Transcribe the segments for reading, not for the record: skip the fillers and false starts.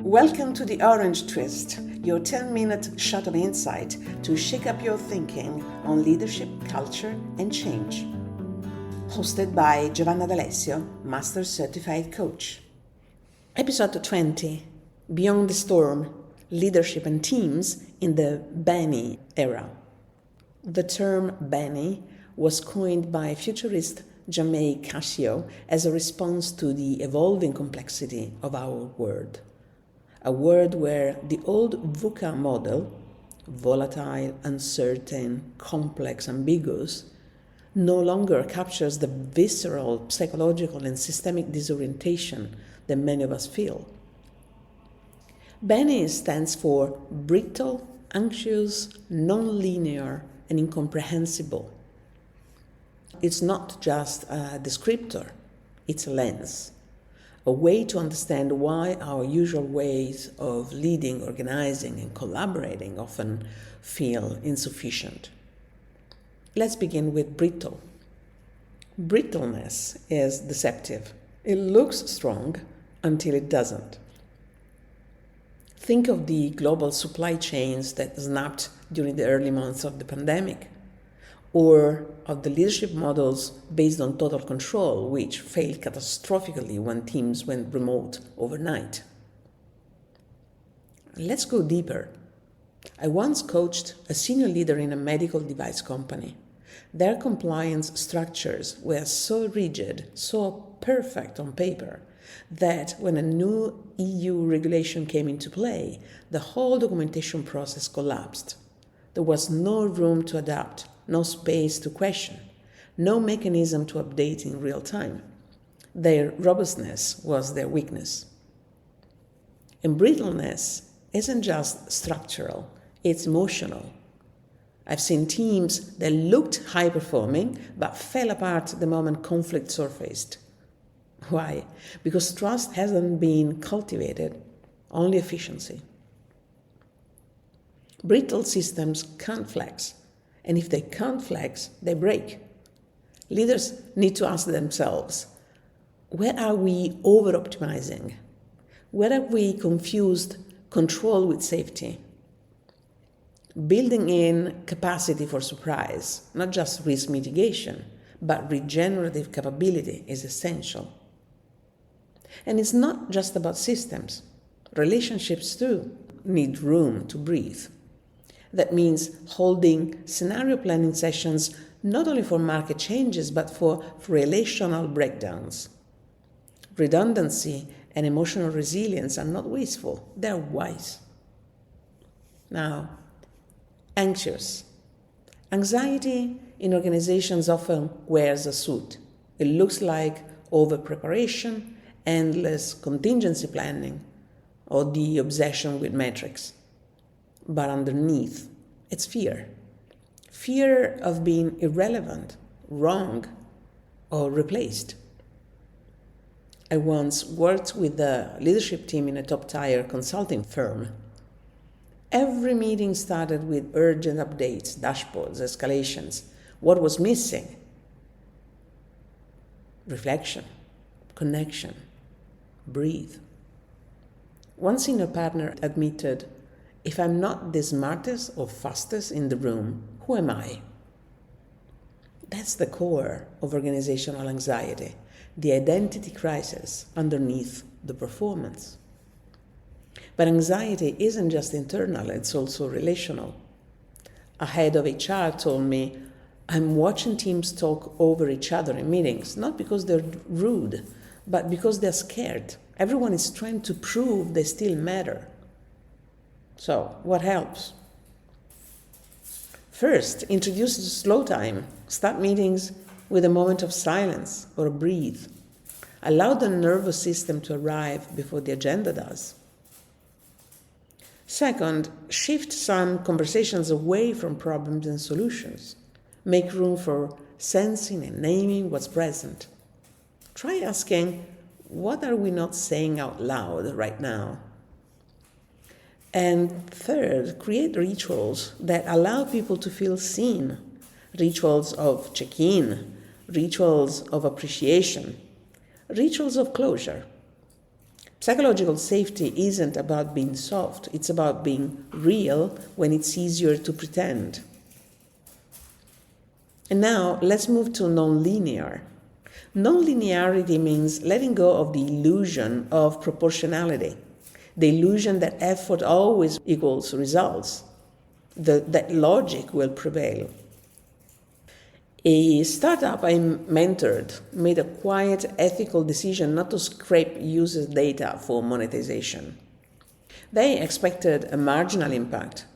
Welcome to the Orange Twist, your 10-minute shot of insight to shake up your thinking on leadership, culture, and change. Hosted by Giovanna D'Alessio, Master Certified Coach. Episode 20, Beyond the Storm, Leadership and Teams in the BANI era. The term BANI was coined by futurist Jamais Cascio as a response to the evolving complexity of our world. A world where the old VUCA model, volatile, uncertain, complex, ambiguous, no longer captures the visceral, psychological, and systemic disorientation that many of us feel. BANI stands for Brittle, Anxious, Nonlinear, and Incomprehensible. It's not just a descriptor, it's a lens. A way to understand why our usual ways of leading, organizing, and collaborating often feel insufficient. Let's begin with brittle. Brittleness is deceptive. It looks strong until it doesn't. Think of the global supply chains that snapped during the early months of the pandemic, or of the leadership models based on total control, which failed catastrophically when teams went remote overnight. Let's go deeper. I once coached a senior leader in a medical device company. Their compliance structures were so rigid, so perfect on paper, that when a new EU regulation came into play, the whole documentation process collapsed. There was no room to adapt, no space to question, no mechanism to update in real time. Their robustness was their weakness. And brittleness isn't just structural, it's emotional. I've seen teams that looked high-performing but fell apart the moment conflict surfaced. Why? Because trust hasn't been cultivated, only efficiency. Brittle systems can't flex. And if they can't flex, they break. Leaders need to ask themselves, where are we over-optimizing? Where have we confused control with safety? Building in capacity for surprise, not just risk mitigation, but regenerative capability is essential. And it's not just about systems. Relationships too need room to breathe. That means holding scenario planning sessions not only for market changes, but for relational breakdowns. Redundancy and emotional resilience are not wasteful, they're wise. Now, anxious. Anxiety in organizations often wears a suit. It looks like over-preparation, endless contingency planning, or the obsession with metrics. But underneath, it's fear. Fear of being irrelevant, wrong, or replaced. I once worked with the leadership team in a top-tier consulting firm. Every meeting started with urgent updates, dashboards, escalations. What was missing? Reflection, connection, breathe. One senior partner admitted, if I'm not the smartest or fastest in the room, who am I? That's the core of organizational anxiety, the identity crisis underneath the performance. But anxiety isn't just internal, it's also relational. A head of HR told me, I'm watching teams talk over each other in meetings, not because they're rude, but because they're scared. Everyone is trying to prove they still matter. So, what helps? First, introduce slow time. Start meetings with a moment of silence or a breathe. Allow the nervous system to arrive before the agenda does. Second, shift some conversations away from problems and solutions. Make room for sensing and naming what's present. Try asking, what are we not saying out loud right now? And third, create rituals that allow people to feel seen. Rituals of check-in, rituals of appreciation, rituals of closure. Psychological safety isn't about being soft, it's about being real when it's easier to pretend. And now let's move to nonlinear. Nonlinearity means letting go of the illusion of proportionality, the illusion that effort always equals results, that logic will prevail. A startup I mentored made a quiet ethical decision not to scrape users' data for monetization. They expected a marginal impact.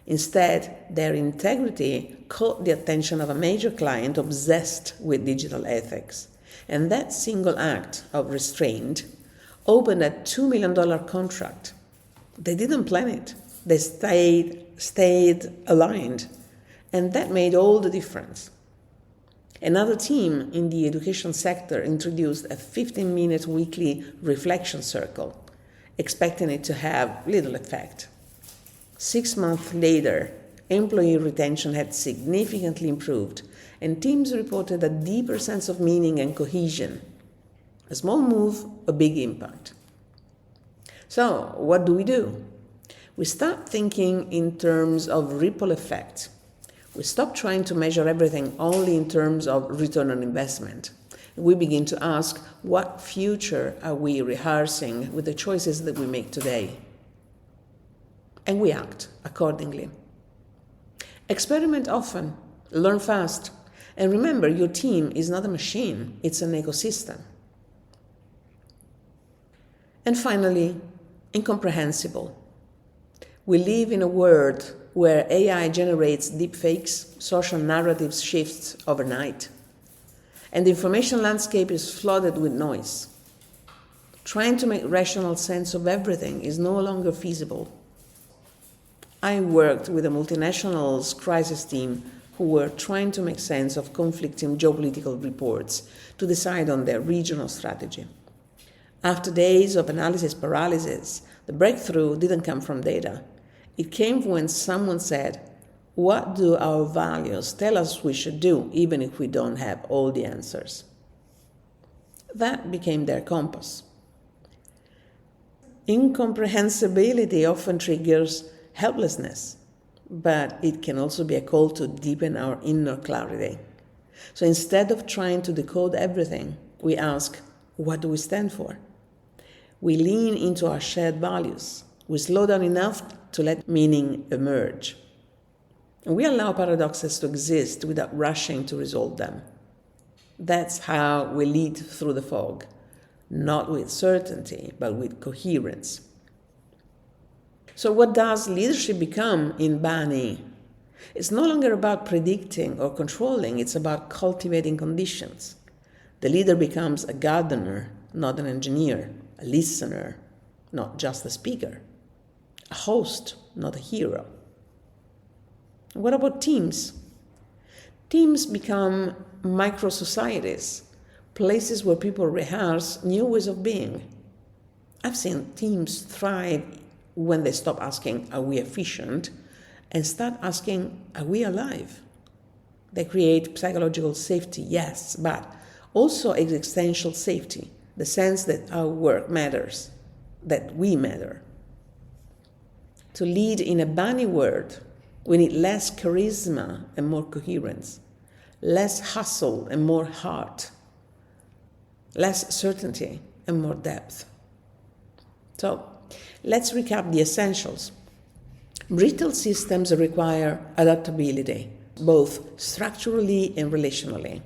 Instead, their integrity caught the attention of a major client obsessed with digital ethics. And that single act of restraint opened a $2 million contract. They didn't plan it. They stayed aligned. And that made all the difference. Another team in the education sector introduced a 15-minute weekly reflection circle, expecting it to have little effect. 6 months later, employee retention had significantly improved, and teams reported a deeper sense of meaning and cohesion. A small move, a big impact. So, what do? We start thinking in terms of ripple effect. We stop trying to measure everything only in terms of return on investment. We begin to ask, what future are we rehearsing with the choices that we make today? And we act accordingly. Experiment often, learn fast, and remember, your team is not a machine, it's an ecosystem. And finally, incomprehensible. We live in a world where AI generates deepfakes, social narratives shifts overnight, and the information landscape is flooded with noise. Trying to make rational sense of everything is no longer feasible. I worked with a multinational's crisis team who were trying to make sense of conflicting geopolitical reports to decide on their regional strategy. After days of analysis paralysis, the breakthrough didn't come from data. It came when someone said, what do our values tell us we should do, even if we don't have all the answers? That became their compass. Incomprehensibility often triggers helplessness, but it can also be a call to deepen our inner clarity. So instead of trying to decode everything, we ask, what do we stand for? We lean into our shared values. We slow down enough to let meaning emerge. And we allow paradoxes to exist without rushing to resolve them. That's how we lead through the fog, not with certainty, but with coherence. So what does leadership become in BANI? It's no longer about predicting or controlling, it's about cultivating conditions. The leader becomes a gardener, not an engineer, a listener, not just a speaker, a host, not a hero. What about teams? Teams become micro-societies, places where people rehearse new ways of being. I've seen teams thrive when they stop asking, are we efficient? And start asking, are we alive? They create psychological safety, yes, but also existential safety, the sense that our work matters, that we matter. To lead in a BANI world, we need less charisma and more coherence, less hustle and more heart, less certainty and more depth. So let's recap the essentials. Brittle systems require adaptability, both structurally and relationally.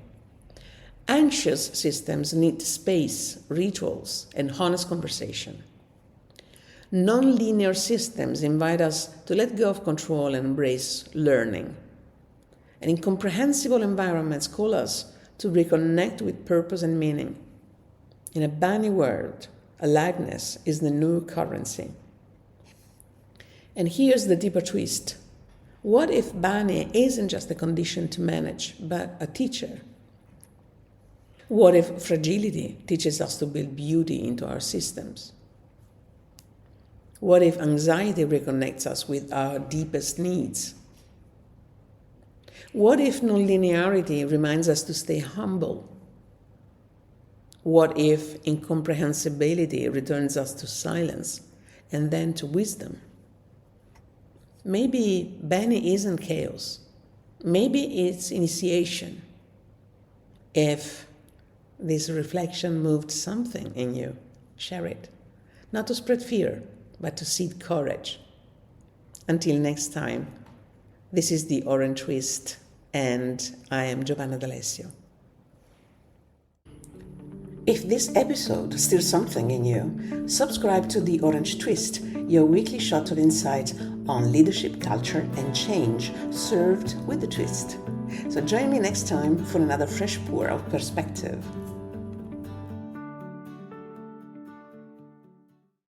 Anxious systems need space, rituals, and honest conversation. Nonlinear systems invite us to let go of control and embrace learning. And incomprehensible environments call us to reconnect with purpose and meaning. In a BANI world, aliveness is the new currency. And here's the deeper twist. What if BANI isn't just a condition to manage, but a teacher? What if fragility teaches us to build beauty into our systems? What if anxiety reconnects us with our deepest needs? What if nonlinearity reminds us to stay humble? What if incomprehensibility returns us to silence and then to wisdom? Maybe BANI isn't chaos. Maybe it's initiation. If this reflection moved something in you, share it. Not to spread fear, but to seed courage. Until next time, this is the Orange Twist, and I am Giovanna D'Alessio. If this episode stirs something in you, subscribe to the Orange Twist, your weekly shot of insight on leadership, culture, and change, served with a twist. So join me next time for another fresh pour of perspective.